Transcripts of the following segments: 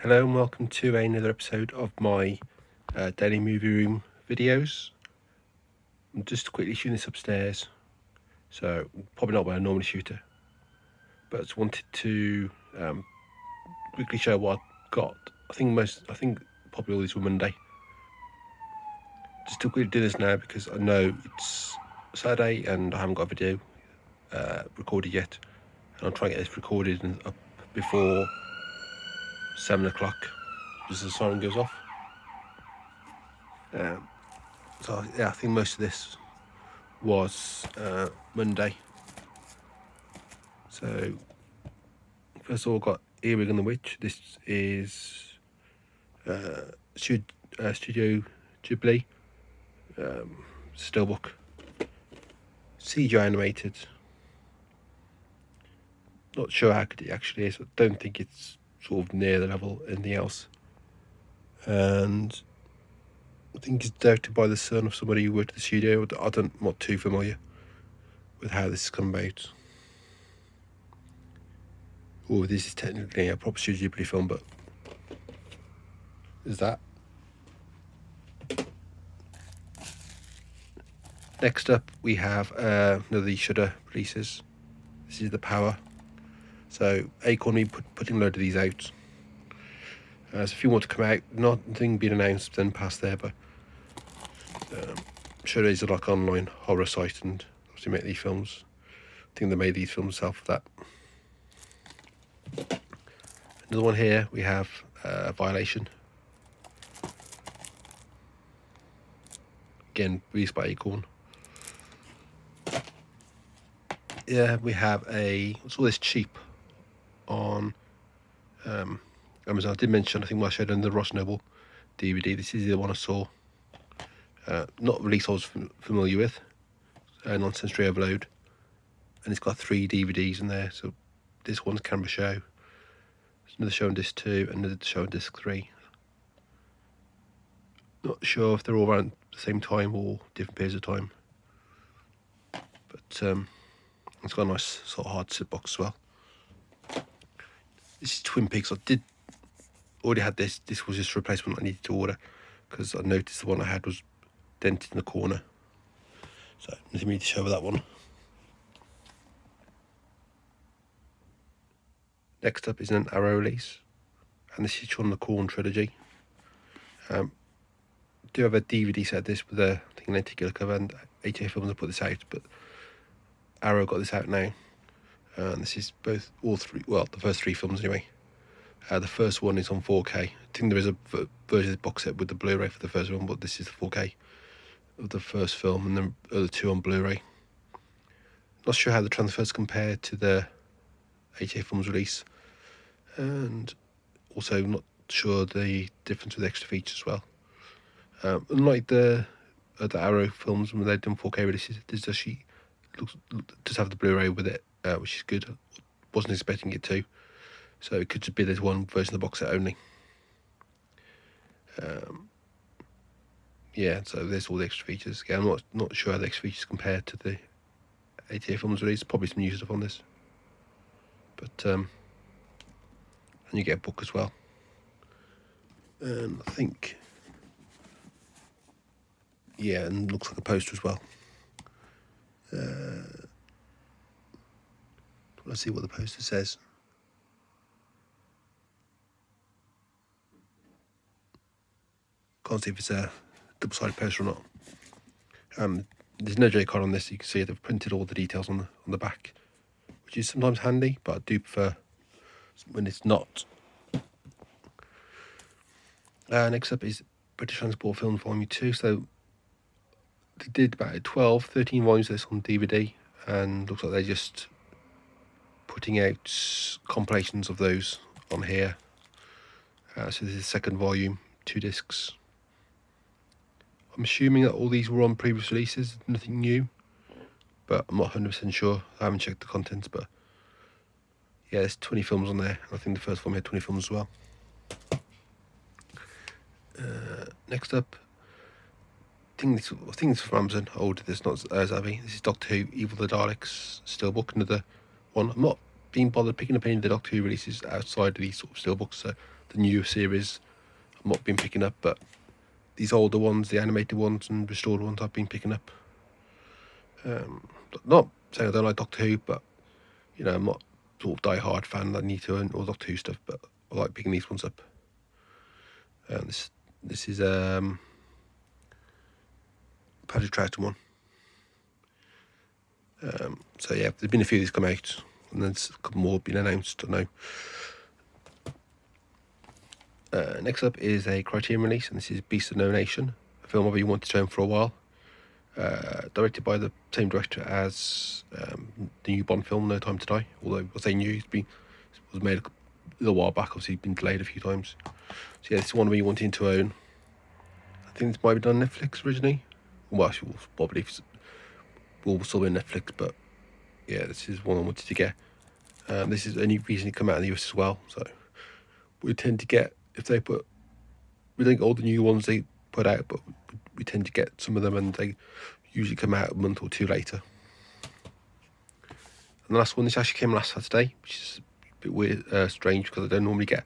Hello and welcome to another episode of my daily movie room videos. I'm just quickly shooting this upstairs, so probably not where I normally shoot it, but I just wanted to quickly show what I've got. I think probably all these were Monday. Just to quickly do this now because I know it's Saturday and I haven't got a video recorded yet, and I'll try and get this recorded and up before 7 o'clock, just as the siren goes off. So yeah, I think most of this was Monday. So first of all, got Earwig and the Witch. This is Studio Ghibli steelbook, CGI animated. Not sure how good it actually is. I don't think it's sort of near the level of anything else. And I think it's directed by the son of somebody who worked at the studio. I'm not too familiar with how this has come about. Oh, this is technically a proper Studio Ghibli film, but is that? Next up, we have another Shudder releases. This is The Power. So Acorn me putting a load of these out. There's a few more to come out. Nothing being announced then past there, but Shudder is like an online horror site and obviously make these films. I think they made these films themselves for that. Another one here, we have Violation. Again, released by Acorn. Yeah, we have I saw this cheap on Amazon. I did mention, I think, when I showed on the Ross Noble DVD. This is the one I saw. Not a release I was familiar with. Non-Sensory Overload. And it's got 3 DVDs in there. So this one's Camera Show. There's another show on disc 2, and another show on disc 3. Not sure if they're all around the same time or different periods of time. But it's got a nice sort of hard sit box as well. This is Twin Peaks. I did already had this. This was just a replacement I needed to order because I noticed the one I had was dented in the corner. So nothing really to show with that one. Next up is an Arrow release, and this is Children of the Corn trilogy. Do have a DVD set of this with a lenticular cover, and HA Films have put this out, but Arrow got this out now. And this is the first 3 films anyway. The first one is on 4K. I think there is a version of the box set with the Blu-ray for the first one, but this is the 4K of the first film, and then the other 2 on Blu-ray. Not sure how the transfers compare to the HA Films release, and also not sure the difference with extra features as well. Unlike the Arrow films when they've done 4K releases, this actually does have the Blu-ray with it, which is good. Wasn't expecting it to, so it could just be this one version of the box set only. Yeah, so there's all the extra features. Again, I'm not sure how the extra features compare to the 88 Films release. Probably some new stuff on this, but and you get a book as well. And I think, yeah, and looks like a poster as well. Let's see what the poster says. Can't see if it's a double-sided poster or not. There's no J-card on this. You can see they've printed all the details on the back, which is sometimes handy, but I do prefer when it's not. Next up is British Transport Films Volume 2. So they did about 13 volumes of this on DVD, and looks like they're just putting out compilations of those on here. So this is the second volume, 2 discs. I'm assuming that all these were on previous releases, nothing new, but I'm not 100% sure. I haven't checked the contents, but yeah, there's 20 films on there. I think the first one had 20 films as well. Next up, I think it's from Amazon. I ordered this, not Zavi. This is Doctor Who, Evil of the Daleks steelbook, another one. I'm not being bothered picking up any of the Doctor Who releases outside of these sort of steelbooks, so the new series I've not been picking up, but these older ones, the animated ones and restored ones, I've been picking up. Not saying I don't like Doctor Who, but you know, I'm not sort of die-hard fan. I need to own all Doctor Who stuff, but I like picking these ones up. This is Patrick Troughton one. So yeah, there's been a few of these come out, and there's a couple more been announced. I know. Next up is a Criterion release, and this is Beast of No Nation, a film I've been wanting to own for a while. Directed by the same director as the new Bond film, No Time to Die. Although I say new, it was made a little while back. Obviously, been delayed a few times. So yeah, this is one I've been wanting to own. I think this might be done on Netflix originally. Well, actually, probably will still be on Netflix, but yeah, this is one I wanted to get. This is only recently come out in the US as well, so we tend to get, if they put, we don't get all the new ones they put out, but we tend to get some of them, and they usually come out a month or two later. And the last one, this actually came last Saturday, which is a bit weird, strange, because I don't normally get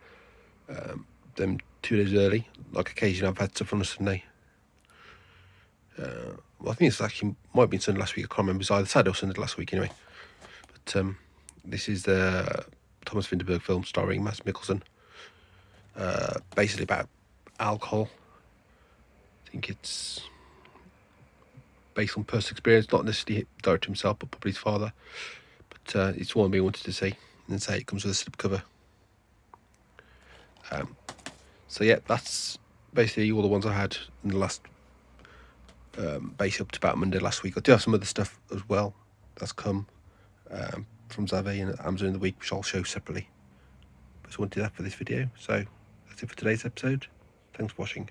them 2 days early. Like occasionally I've had stuff on a Sunday. Well, I think it's actually might have been Sunday last week. I can't remember. It's either Saturday or Sunday last week anyway. But this is the Thomas Vinterberg film starring Mads Mikkelsen. Basically about alcohol. I think it's based on personal experience, not necessarily the director himself, but probably his father. But it's one we wanted to see, and say it comes with a slipcover. So yeah, that's basically all the ones I had in the last, basically up to about Monday last week. I do have some other stuff as well that's come from Zavvi and Amazon in the week, which I'll show separately. But I just wanted that for this video. So that's it for today's episode. Thanks for watching.